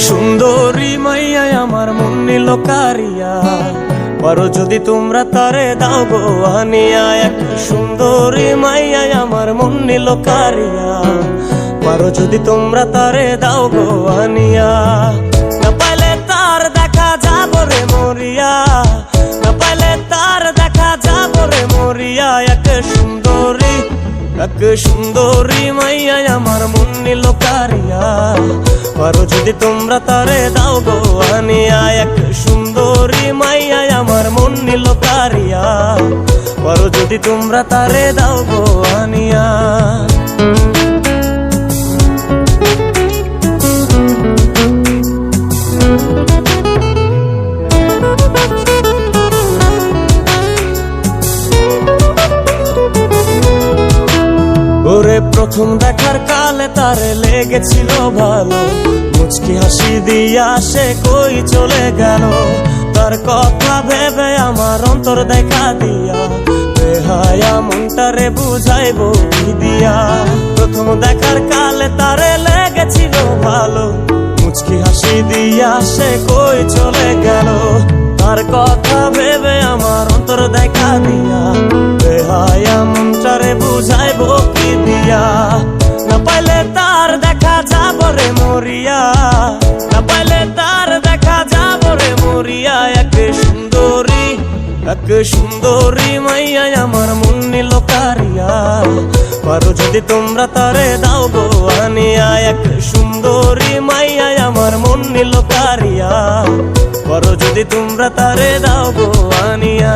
সুন্দরী মাইয়া আমার মন নিল কারিয়া, পারো যদি তোমরা তারে দাও গো আনিয়া। এক সুন্দরী মাইয়া আমার মন নিল কারিয়া, পারো যদি তোমরা তারে দাও গো আনিয়া। না পাইলে তার দেখা যাব রে মরিয়া, না পাইলে তার দেখা যাব রে মরিয়া। এক সুন্দরী মাইয়া আমার মন নিল কারিয়া, পারো যদি তোমরা তারে দাও গো আনিয়া। এক সুন্দরী মাইয়া আমার মন নিল কারিয়া, পারো যদি তোমরা তারে দাও গো আনিয়া। ওরে প্রথম দেখার কালে তারে লেগেছিল ভালো, মুচকি হাসি দিয়া সে কই চলে গেল। তার কথা ভেবে আমার অন্তর দেখা দিয়া, বেহায়া মনটারে বুঝাইবো কি দিয়া। প্রথম দেখার কালে তারে লেগেছিল ভালো, মুচকি হাসি দিয়া সে কই চলে গেল। তার কথা ভেবে আমার অন্তর দেখা দিয়া, বেহায়া মনটারে বুঝাইবো কি দিয়া। না পাইলে তার দেখা যাব রে মরিয়া, না পাইলে তার দেখা যাব রে মরিয়া। এক সুন্দরী মাইয়া আমার মন নিল কারিয়া, পারো যদি তোমরা তারে দাও গো আনিয়া। এক সুন্দরী মাইয়া আমার মন নিল কারিয়া, পারো যদি তোমরা তারে দাও গো আনিয়া।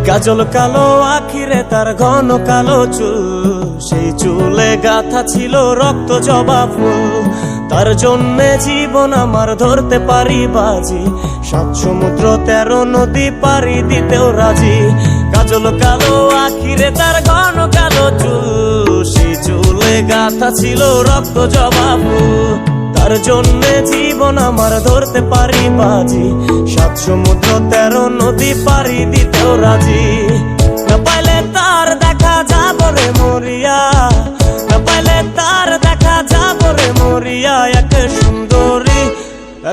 কাজল কালো আখিরে তার ঘন কালো চুল, সেই চুলে গাথা ছিল রক্ত জবা ফুল। তার জন্যে জীবন আমার ধরতে পারি বাজি, 7 সমুদ্র 13 নদী পারি দিতেও রাজি। কাজল কালো আখিরে তার ঘন কালো চুল, সেই চুলে গাথা ছিল রক্ত জবা ফুল। তার জন্যে জীবন আমার ধরতে পারি বাজি, 7 সমুদ্র 13 নদী পারি দিতেও রাজি। না পাইলে তার দেখা যাব রে মরিয়া, না পাইলে তার দেখা যাব রে মরিয়া।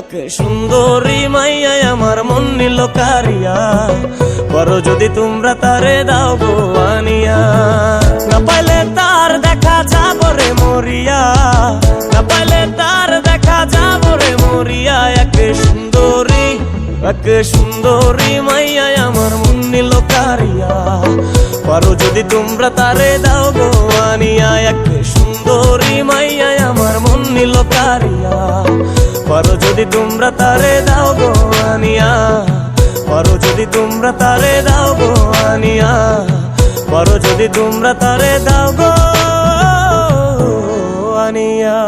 এক সুন্দরী মাইয়া আমার মন নিল কারিয়া, পারো যদি তোমরা তারে দাও গো আনিয়া। না পাইলে তার দেখা যাব রে মরিয়া, না পাইলে তার দেখা যাব রে মরিয়া। এক সুন্দরী মাইয়া আমার মন নিল কারিয়া, পারো যদি তোমরা তারে দাও গো আনিয়া। এক সুন্দরী মাইয়া আমার মন নিল কারিয়া, পারো যদি তোমরা তারে দাও গো আনিয়া। পারো যদি তোমরা তারে দাও গো আনিয়া, পারো যদি তোমরা তারে দাও গো আনিয়া।